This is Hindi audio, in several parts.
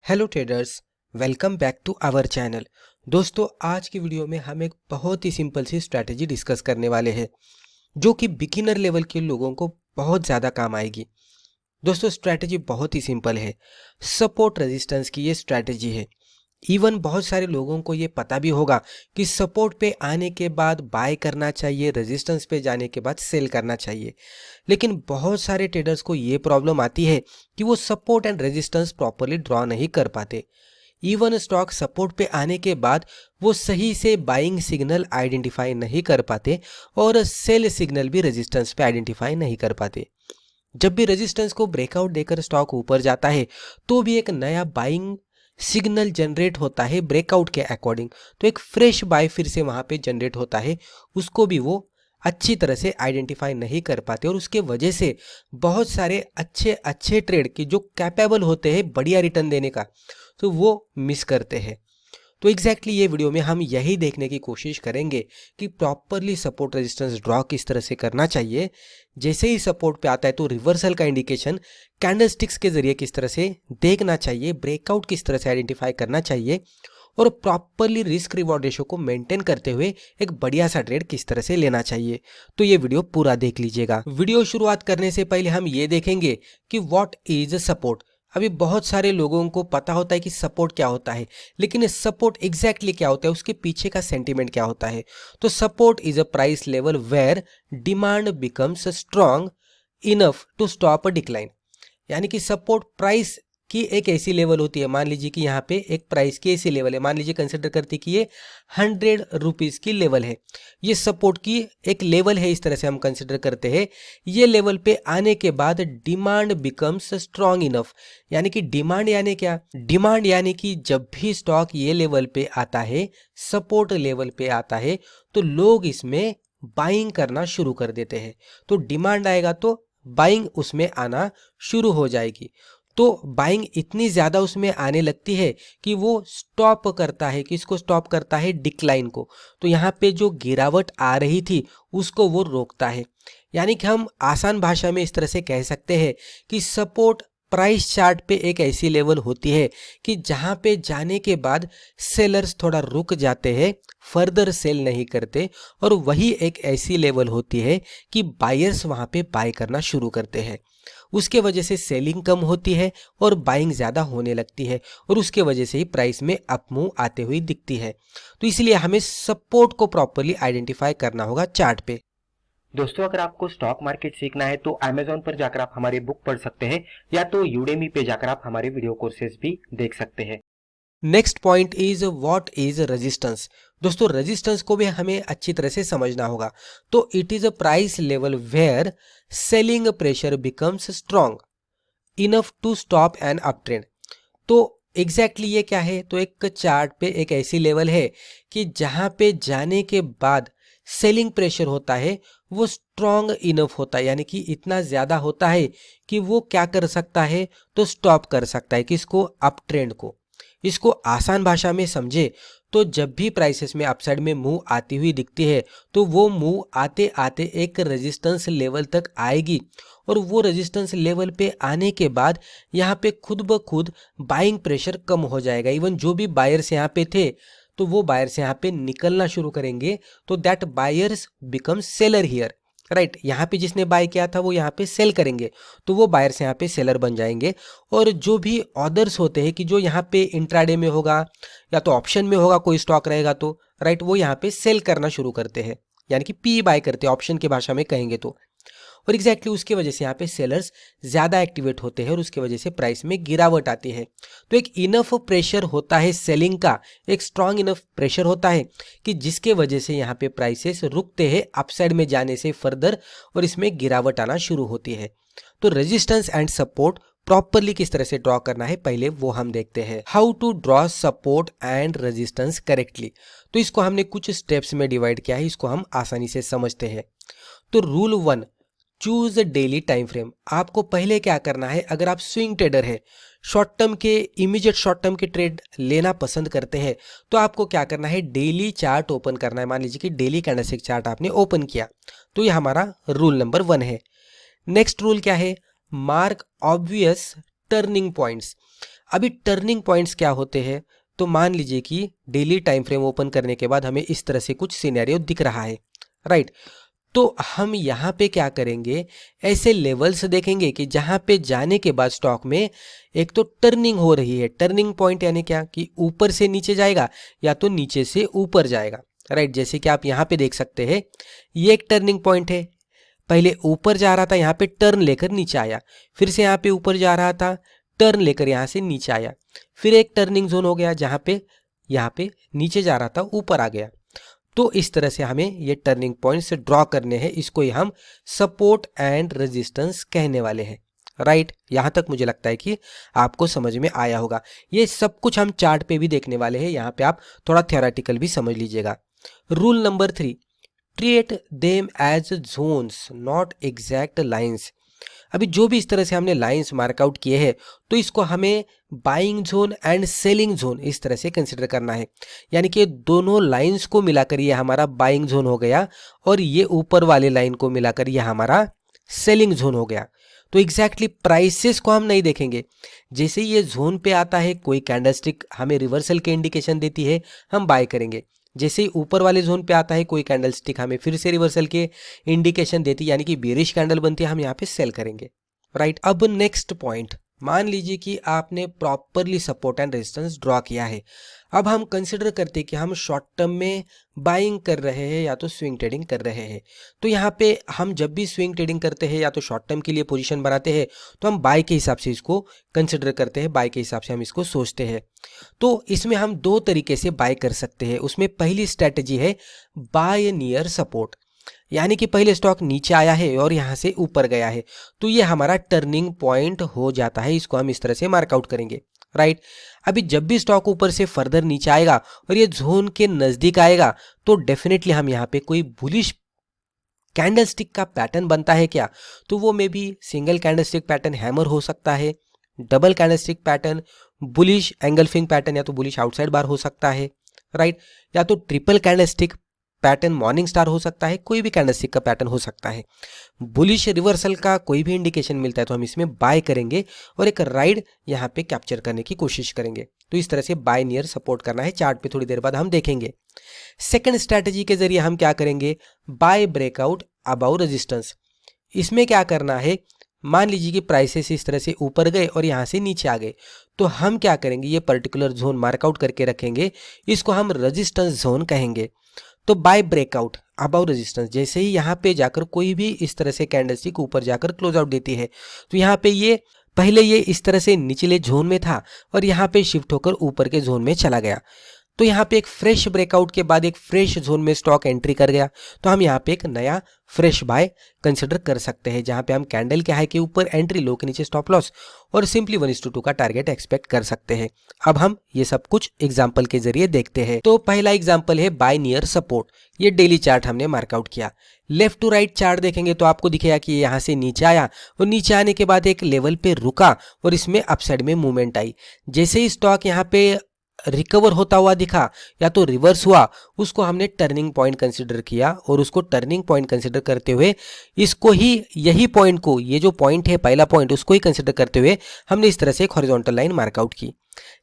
Hello traders, welcome back to our channel. दोस्तों, आज की वीडियो में हम एक बहुत ही सिंपल सी स्ट्रैटेजी डिस्कस करने वाले हैं जो कि बिगिनर लेवल के लोगों को बहुत ज़्यादा काम आएगी। दोस्तों, स्ट्रैटेजी बहुत ही सिंपल है। सपोर्ट रेजिस्टेंस की ये स्ट्रैटेजी है। इवन बहुत सारे लोगों को ये पता भी होगा कि सपोर्ट पे आने के बाद बाय करना चाहिए, रेजिस्टेंस पे जाने के बाद सेल करना चाहिए। लेकिन बहुत सारे ट्रेडर्स को ये प्रॉब्लम आती है कि वो support and resistance properly draw नहीं कर पाते। इवन स्टॉक सपोर्ट पे आने के बाद वो सही से बाइंग सिग्नल आइडेंटिफाई नहीं कर पाते और सेल सिग्नल भी रेजिस्टेंस पे आइडेंटिफाई नहीं कर पाते। जब भी रेजिस्टेंस को ब्रेकआउट देकर स्टॉक ऊपर जाता है तो भी एक नया बाइंग सिग्नल जनरेट होता है ब्रेकआउट के अकॉर्डिंग, तो एक फ्रेश बाय फिर से वहां पे जनरेट होता है। उसको भी वो अच्छी तरह से आइडेंटिफाई नहीं कर पाते और उसके वजह से बहुत सारे अच्छे अच्छे ट्रेड के जो कैपेबल होते हैं बढ़िया रिटर्न देने का, तो वो मिस करते हैं। तो एग्जैक्टली ये वीडियो में हम यही देखने की कोशिश करेंगे कि प्रॉपरली सपोर्ट रेजिस्टेंस ड्रॉ किस तरह से करना चाहिए। जैसे ही सपोर्ट पे आता है तो रिवर्सल का इंडिकेशन कैंडलस्टिक्स के जरिए किस तरह से देखना चाहिए, ब्रेकआउट किस तरह से आइडेंटिफाई करना चाहिए और प्रॉपरली रिस्क रिवॉर्ड रेशो को मेंटेन करते हुए एक बढ़िया सा ट्रेड किस तरह से लेना चाहिए। तो ये वीडियो पूरा देख लीजिएगा। वीडियो शुरुआत करने से पहले हम ये देखेंगे कि व्हाट इज सपोर्ट। अभी बहुत सारे लोगों को पता होता है कि सपोर्ट क्या होता है, लेकिन सपोर्ट एग्जैक्टली क्या होता है, उसके पीछे का सेंटीमेंट क्या होता है। तो support is a price level where demand becomes strong enough to stop a decline. यानी कि सपोर्ट प्राइस की एक ऐसी लेवल होती है। मान लीजिए कि यहाँ पे एक प्राइस की ऐसी लेवल है, मान लीजिए कंसिडर करते कि ये 100 रुपीज़ की लेवल है। ये सपोर्ट की एक लेवल है, इस तरह से हम कंसिडर करते हैं। ये लेवल पे आने के बाद डिमांड बिकम्स स्ट्रॉन्ग इनफ। यानी कि डिमांड यानी क्या, डिमांड यानी कि जब भी स्टॉक ये लेवल पे आता है, सपोर्ट लेवल पे आता है, तो लोग इसमें बाइंग करना शुरू कर देते हैं। तो डिमांड आएगा तो बाइंग उसमें आना शुरू हो जाएगी। तो बाइंग इतनी ज़्यादा उसमें आने लगती है कि वो स्टॉप करता है, कि इसको स्टॉप करता है डिक्लाइन को। तो यहाँ पे जो गिरावट आ रही थी उसको वो रोकता है। यानी कि हम आसान भाषा में इस तरह से कह सकते हैं कि सपोर्ट प्राइस चार्ट पे एक ऐसी लेवल होती है कि जहाँ पे जाने के बाद सेलर्स थोड़ा रुक जाते हैं, फर्दर सेल नहीं करते, और वही एक ऐसी लेवल होती है कि बायर्स वहाँ पे बाय करना शुरू करते हैं। उसके वजह से सेलिंग कम होती है और बाइंग ज़्यादा होने लगती है, और उसके वजह से ही प्राइस में अपमूव आते हुए दिखती है। तो इसलिए हमें सपोर्ट को प्रॉपरली आइडेंटिफाई करना होगा चार्ट पे। दोस्तों, अगर आपको स्टॉक मार्केट सीखना है तो Amazon पर जाकर आप हमारे बुक पढ़ सकते हैं या तो Udemy पे जाकर आप हमारे वीडियो कोर्सेज भी देख सकते हैं। Next point is what is resistance. दोस्तों, रेजिस्टेंस को भी हमें अच्छी तरह से समझना होगा। तो it is a price level where selling pressure becomes strong enough to stop an uptrend. तो एग्जैक्टली ये क्या है, तो एक चार्ट पे एक ऐसी लेवल है कि जहां पे जाने के बाद सेलिंग प्रेशर होता है वो स्ट्रॉन्ग इनफ होता है। यानी कि इतना ज़्यादा होता है कि वो क्या कर सकता है, तो स्टॉप कर सकता है किसको, अप ट्रेंड को। इसको आसान भाषा में समझे तो जब भी प्राइसेस में अपसाइड में मूव आती हुई दिखती है तो वो मूव आते आते एक रेजिस्टेंस लेवल तक आएगी, और वो रेजिस्टेंस लेवल पे आने के बाद यहाँ पे खुद ब खुद बाइंग प्रेशर कम हो जाएगा। इवन जो भी बायर्स यहाँ पे थे तो वो बायर्स यहाँ पे निकलना शुरू करेंगे, तो that buyers become seller here, right. यहाँ पे जिसने बाय किया था वो यहाँ पे सेल करेंगे, तो वो बायर्स यहाँ पे सेलर बन जाएंगे। और जो भी ऑर्डर्स होते हैं कि जो यहाँ पे इंट्राडे में होगा या तो ऑप्शन में होगा, कोई स्टॉक रहेगा तो राइट, वो यहाँ पे सेल करना शुरू करते हैं, यानी कि पी बाय करते हैं ऑप्शन की भाषा में कहेंगे तो। और एग्जैक्टली उसकी वजह से यहाँ पे सेलर्स ज़्यादा एक्टिवेट होते हैं और उसकी वजह से प्राइस में गिरावट आती है। तो एक इनफ प्रेशर होता है सेलिंग का, एक स्ट्रांग इनफ प्रेशर होता है कि जिसके वजह से यहाँ पे प्राइसेस रुकते हैं अपसाइड में जाने से फर्दर, और इसमें गिरावट आना शुरू होती है। तो रेजिस्टेंस एंड सपोर्ट प्रॉपरली किस तरह से ड्रॉ करना है पहले वो हम देखते हैं। How to draw support and resistance correctly. तो इसको हमने कुछ स्टेप्स में डिवाइड किया है, इसको हम आसानी से समझते हैं। तो rule 1, choose daily time frame. आपको पहले क्या करना है, अगर आप स्विंग ट्रेडर है, शॉर्ट टर्म के इमीडिएट शॉर्ट टर्म के ट्रेड लेना पसंद करते हैं, तो आपको क्या करना है, डेली चार्ट ओपन करना है। मान लीजिए कि डेली कैंडलस्टिक चार्ट आपने ओपन किया, तो ये हमारा रूल नंबर 1 है। नेक्स्ट रूल क्या है, मार्क ऑब्वियस टर्निंग पॉइंट्स। अभी टर्निंग पॉइंट्स क्या होते हैं, तो मान लीजिए कि डेली टाइम फ्रेम ओपन करने के बाद हमें इस तरह से कुछ सिनेरियो दिख रहा है, राइट। तो हम यहाँ पे क्या करेंगे, ऐसे लेवल्स देखेंगे कि जहाँ पे जाने के बाद स्टॉक में एक तो टर्निंग हो रही है। टर्निंग पॉइंट यानी क्या कि ऊपर से नीचे जाएगा या तो नीचे से ऊपर जाएगा, राइट। जैसे कि आप यहाँ पे देख सकते हैं, ये एक टर्निंग पॉइंट है। पहले ऊपर जा रहा था, यहाँ पे टर्न लेकर नीचे आया, फिर से यहाँ पे ऊपर जा रहा था, टर्न लेकर यहाँ से नीचे आया, फिर एक टर्निंग जोन हो गया जहाँ पे यहाँ पे नीचे जा रहा था, ऊपर आ गया। तो इस तरह से हमें ये टर्निंग पॉइंट्स ड्रॉ करने हैं। इसको ही हम सपोर्ट एंड रेजिस्टेंस कहने वाले हैं, राइट। यहाँ तक मुझे लगता है कि आपको समझ में आया होगा। ये सब कुछ हम चार्ट पे भी देखने वाले हैं, यहाँ पे आप थोड़ा थ्योरेटिकल भी समझ लीजिएगा। Rule number 3, treat them as zones not exact lines. अभी जो भी इस तरह से हमने लाइंस मार्कआउट किए हैं, तो इसको हमें buying zone and selling zone इस तरह से कंसिडर करना है। यानी कि दोनों लाइंस को मिलाकर ये हमारा बाइंग जोन हो गया और ये ऊपर वाले लाइन को मिलाकर ये हमारा सेलिंग जोन हो गया। तो एग्जैक्टली प्राइसेस को हम नहीं देखेंगे। जैसे ये जोन पे आता है, कोई कैंडलस्टिक हमें रिवर्सल के इंडिकेशन देती है, हम बाय करेंगे। जैसे ही ऊपर वाले जोन पे आता है, कोई कैंडलस्टिक हमें फिर से रिवर्सल के इंडिकेशन देती है, यानी कि बेरिश कैंडल बनती है, हम यहाँ पे सेल करेंगे, राइट। अब नेक्स्ट पॉइंट, मान लीजिए कि आपने properly support and resistance draw किया है। अब हम कंसिडर करते हैं कि हम शॉर्ट टर्म में बाइंग कर रहे हैं या तो स्विंग ट्रेडिंग कर रहे हैं। तो यहाँ पे हम जब भी स्विंग ट्रेडिंग करते हैं या तो शॉर्ट टर्म के लिए पोजीशन बनाते हैं, तो हम बाय के हिसाब से इसको कंसिडर करते हैं, बाय के हिसाब से हम इसको सोचते हैं। तो इसमें हम दो तरीके से बाय कर सकते हैं। उसमें पहली स्ट्रैटेजी है बाय नियर सपोर्ट, यानी कि पहले स्टॉक नीचे आया है और यहाँ से ऊपर गया है, तो ये हमारा टर्निंग पॉइंट हो जाता है। इसको हम इस तरह से मार्कआउट करेंगे, राइट। अभी जब भी स्टॉक ऊपर से फर्दर नीचे आएगा और ये जोन के नजदीक आएगा, तो डेफिनेटली हम यहाँ पे कोई बुलिश कैंडलस्टिक का पैटर्न बनता है क्या, तो वो may be single candlestick pattern hammer हो सकता है, double candlestick pattern, bullish engulfing pattern या तो बुलिश आउटसाइड बार हो सकता है, राइट। या तो triple candlestick pattern morning star हो सकता है, कोई भी कैंडलस्टिक का पैटर्न हो सकता है। बुलिश रिवर्सल का कोई भी इंडिकेशन मिलता है तो हम इसमें बाय करेंगे और एक राइड यहाँ पे कैप्चर करने की कोशिश करेंगे। तो इस तरह से बाय नियर सपोर्ट करना है। चार्ट पे थोड़ी देर बाद हम देखेंगे। सेकंड स्ट्रैटेजी के जरिए हम क्या करेंगे, बाय ब्रेकआउट अबाउ रेजिस्टेंस। इसमें क्या करना है, मान लीजिए कि प्राइसेस इस तरह से ऊपर गए और यहाँ से नीचे आ गए, तो हम क्या करेंगे, ये पर्टिकुलर जोन मार्कआउट करके रखेंगे, इसको हम रेजिस्टेंस जोन कहेंगे। तो बाय ब्रेकआउट अबाउ रेजिस्टेंस, जैसे ही यहाँ पे जाकर कोई भी इस तरह से कैंडलस्टिक ऊपर जाकर क्लोज आउट देती है, तो यहाँ पे ये पहले ये इस तरह से निचले जोन में था और यहाँ पे शिफ्ट होकर ऊपर के जोन में चला गया, तो यहाँ पे एक फ्रेश ब्रेकआउट के बाद एक फ्रेश जोन में स्टॉक एंट्री कर गया, तो हम यहाँ पे एक नया फ्रेश बाय कंसिडर कर सकते हैं, जहाँ पे हम कैंडल के हाई के ऊपर एंट्री, लो के नीचे स्टॉप लॉस और सिंपली 1:2 का टारगेट एक्सपेक्ट कर सकते हैं। अब हम ये सब कुछ एग्जाम्पल के जरिए देखते हैं। तो पहला एग्जाम्पल है बाय नियर सपोर्ट। ये डेली चार्ट हमने मार्कआउट किया। लेफ्ट टू राइट चार्ट देखेंगे तो आपको दिखेगा कि यहाँ से नीचे आया और नीचे आने के बाद एक लेवल पे रुका और इसमें अपसाइड में मूवमेंट आई। जैसे ही स्टॉक यहाँ पे रिकवर होता हुआ दिखा या तो रिवर्स हुआ, उसको हमने टर्निंग पॉइंट कंसिडर किया और उसको टर्निंग पॉइंट कंसिडर करते हुए इसको ही, यही पॉइंट को, ये जो पॉइंट है पहला पॉइंट, उसको ही कंसिडर करते हुए हमने इस तरह से एक हॉरिजॉन्टल लाइन मार्कआउट की।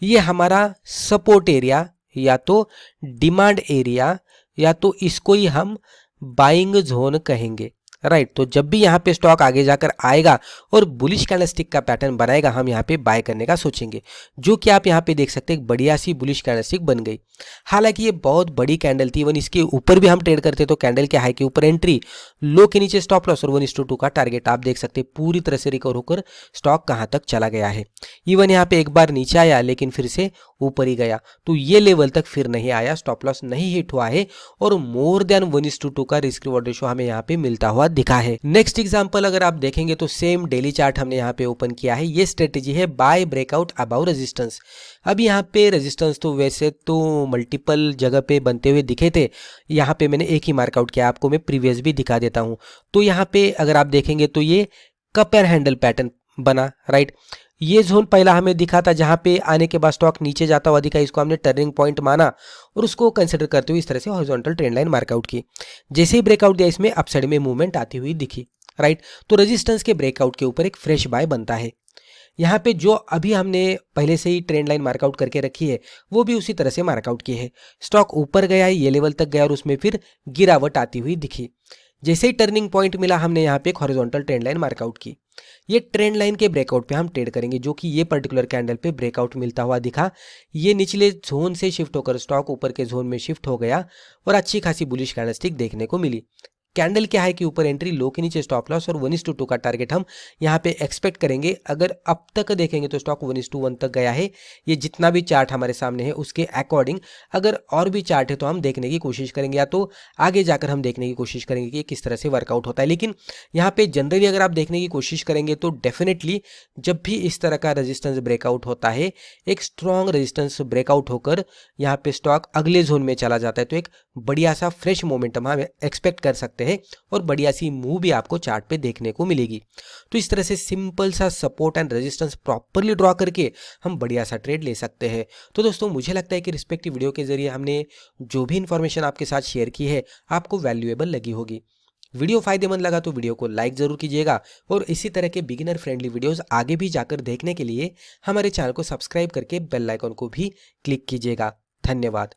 ये हमारा सपोर्ट एरिया या तो डिमांड एरिया या तो इसको ही हम बाइंग जोन कहेंगे, राइट। तो जब भी यहाँ पे स्टॉक आगे जाकर आएगा और बुलिश कैंडलस्टिक का पैटर्न बनाएगा, हम यहाँ पे बाय करने का सोचेंगे, जो कि आप यहाँ पे देख सकते हैं एक बढ़िया सी बुलिश कैंडलस्टिक बन गई। हालांकि ये बहुत बड़ी कैंडल थी, इवन इसके ऊपर भी हम ट्रेड करते तो कैंडल के हाई के ऊपर एंट्री, लो के नीचे स्टॉप लॉस और 1:2 का टारगेट। आप देख सकते हैं पूरी तरह से रिकवर होकर स्टॉक कहाँ तक चला गया है। इवन यहाँ पे एक बार नीचे आया लेकिन फिर से ऊपर ही गया, तो ये लेवल तक फिर नहीं आया, स्टॉप लॉस नहीं हिट हुआ है और मोर देन 1:2 का रिस्क रिवॉर्ड रेशियो हमें यहाँ पे मिलता हुआ दिखा है। नेक्स्ट एग्जांपल अगर आप देखेंगे तो सेम डेली चार्ट हमने यहाँ पे ओपन किया है। ये स्ट्रेटेजी है बाय ब्रेकआउट अबाउ रेजिस्टेंस। अब यहाँ पे रेजिस्टेंस तो वैसे तो मल्टीपल जगह पे बनते हुए दिखे थे, यहाँ पे मैंने एक ही मार्कआउट किया, आपको मैं प्रीवियस भी दिखा देता हूँ। तो यहाँ पे अगर आप देखेंगे तो ये कप एंड हैंडल पैटर्न बना, राइट। ये जोन पहला हमें दिखा था जहां पे आने के बाद स्टॉक नीचे जाता हुआ दिखा, इसको हमने टर्निंग पॉइंट माना और उसको कंसिडर करते हुए इस तरह से हॉरिजॉन्टल ट्रेंड लाइन मार्कआउट की। जैसे ही ब्रेकआउट दिया, इसमें अपसाइड में मूवमेंट आती हुई दिखी, राइट। तो रेजिस्टेंस के ब्रेकआउट के ऊपर एक फ्रेश बाय बनता है। यहाँ पे जो अभी हमने पहले से ही ट्रेंड लाइन मार्कआउट करके रखी है वो भी उसी तरह से मार्कआउट की है। स्टॉक ऊपर गया है, ये लेवल तक गया और उसमें फिर गिरावट आती हुई दिखी। जैसे ही टर्निंग पॉइंट मिला हमने यहाँ पे एक हॉरिजॉन्टल ट्रेंड लाइन मार्कआउट की। ये ट्रेंड लाइन के ब्रेकआउट पे हम ट्रेड करेंगे, जो कि ये पर्टिकुलर कैंडल पे ब्रेकआउट मिलता हुआ दिखा। ये निचले जोन से शिफ्ट होकर स्टॉक ऊपर के जोन में शिफ्ट हो गया और अच्छी खासी बुलिश कैंडलस्टिक देखने को मिली। कैंडल क्या है कि ऊपर एंट्री, लो के नीचे स्टॉप लॉस और 1:2 का टारगेट हम यहाँ पे एक्सपेक्ट करेंगे। अगर अब तक देखेंगे तो स्टॉक 1:1 तक गया है। ये जितना भी चार्ट हमारे सामने है उसके अकॉर्डिंग अगर और भी चार्ट है तो हम देखने की कोशिश करेंगे, या तो आगे जाकर हम देखने की कोशिश करेंगे कि किस तरह से वर्कआउट होता है। लेकिन यहाँ पे जनरली अगर आप देखने की कोशिश करेंगे तो डेफिनेटली जब भी इस तरह का रेजिस्टेंस ब्रेकआउट होता है, एक स्ट्रॉन्ग रेजिस्टेंस ब्रेकआउट होकर यहाँ पे स्टॉक अगले जोन में चला जाता है, तो एक बढ़िया सा फ्रेश मोमेंटम हम एक्सपेक्ट कर सकते हैं और बढ़िया सी मूव भी आपको चार्ट पे देखने को मिलेगी। तो इस तरह से सिंपल सा support and resistance properly draw करके हम बढ़िया सा ट्रेड ले सकते हैं। तो दोस्तों मुझे लगता है कि रिस्पेक्टिव वीडियो के जरिए हमने जो भी इंफॉर्मेशन आपके साथ शेयर की है आपको वैल्यूएबल लगी होगी। वीडियो फायदेमंद लगा तो वीडियो को लाइक जरूर कीजिएगा और इसी तरह के बिगिनर फ्रेंडली वीडियोस आगे भी जाकर देखने के लिए हमारे चैनल को सब्सक्राइब करके बेल आइकन को भी क्लिक कीजिएगा। धन्यवाद।